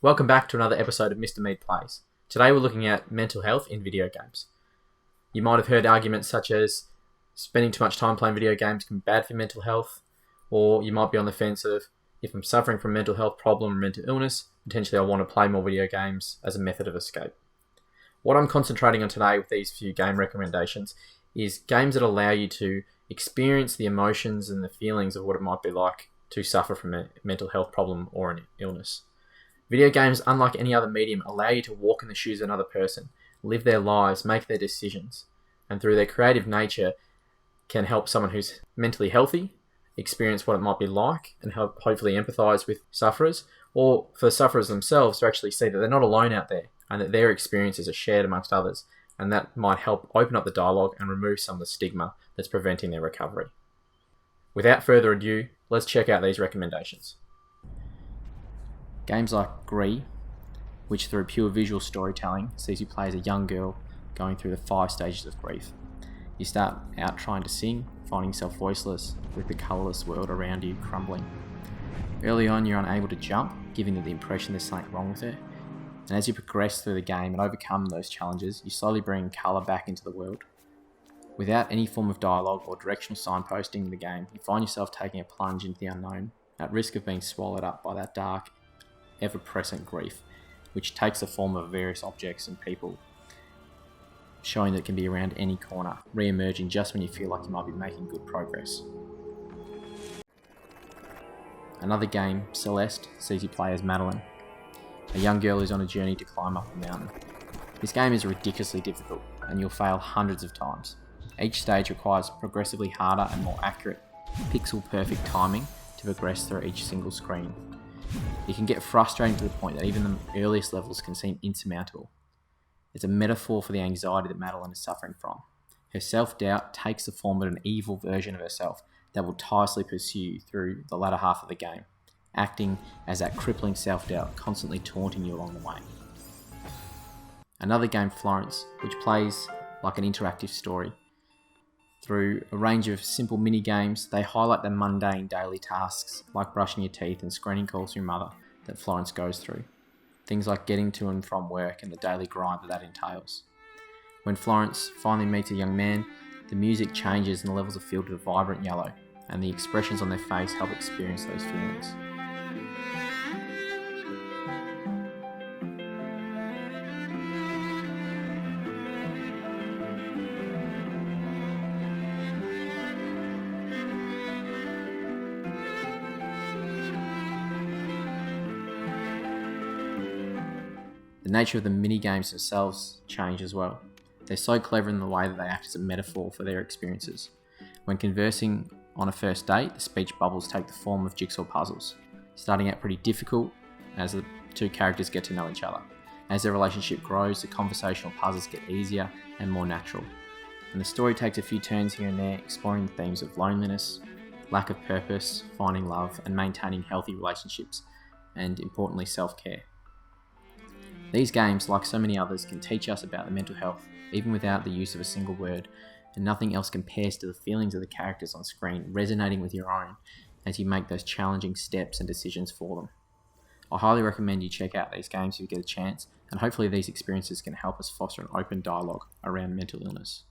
Welcome back to another episode of Mr. Meade Plays. Today we're looking at mental health in video games. You might have heard arguments such as spending too much time playing video games can be bad for mental health, or you might be on the fence of, if I'm suffering from a mental health problem or mental illness, potentially I want to play more video games as a method of escape. What I'm concentrating on today with these few game recommendations is games that allow you to experience the emotions and the feelings of what it might be like to suffer from a mental health problem or an illness. Video games, unlike any other medium, allow you to walk in the shoes of another person, live their lives, make their decisions, and through their creative nature can help someone who's mentally healthy experience what it might be like and help hopefully empathize with sufferers, or for sufferers themselves to actually see that they're not alone out there and that their experiences are shared amongst others, and that might help open up the dialogue and remove some of the stigma that's preventing their recovery. Without further ado, let's check out these recommendations. Games like Gree, which through pure visual storytelling sees you play as a young girl going through the 5 stages of grief. You start out trying to sing, finding yourself voiceless, with the colourless world around you crumbling. Early on you're unable to jump, giving you the impression there's something wrong with her. And as you progress through the game and overcome those challenges, you slowly bring colour back into the world. Without any form of dialogue or directional signposting in the game, you find yourself taking a plunge into the unknown, at risk of being swallowed up by that dark, ever-present grief, which takes the form of various objects and people, showing that it can be around any corner, re-emerging just when you feel like you might be making good progress. Another game, Celeste, sees you play as Madeline, a young girl who's on a journey to climb up a mountain. This game is ridiculously difficult, and you'll fail hundreds of times. Each stage requires progressively harder and more accurate, pixel-perfect timing to progress through each single screen. It can get frustrating to the point that even the earliest levels can seem insurmountable. It's a metaphor for the anxiety that Madeline is suffering from. Her self-doubt takes the form of an evil version of herself that will tirelessly pursue you through the latter half of the game, acting as that crippling self-doubt constantly taunting you along the way. Another game, Florence, which plays like an interactive story. Through a range of simple mini-games, they highlight the mundane daily tasks like brushing your teeth and screening calls from your mother that Florence goes through. Things like getting to and from work and the daily grind that entails. When Florence finally meets a young man, the music changes and the levels are filled with a vibrant yellow, and the expressions on their face help experience those feelings. The nature of the mini-games themselves change as well. They're so clever in the way that they act as a metaphor for their experiences. When conversing on a first date, the speech bubbles take the form of jigsaw puzzles, starting out pretty difficult as the two characters get to know each other. As their relationship grows, the conversational puzzles get easier and more natural. And the story takes a few turns here and there, exploring the themes of loneliness, lack of purpose, finding love, and maintaining healthy relationships, and importantly, self-care. These games, like so many others, can teach us about the mental health, even without the use of a single word, and nothing else compares to the feelings of the characters on screen resonating with your own as you make those challenging steps and decisions for them. I highly recommend you check out these games if you get a chance, and hopefully these experiences can help us foster an open dialogue around mental illness.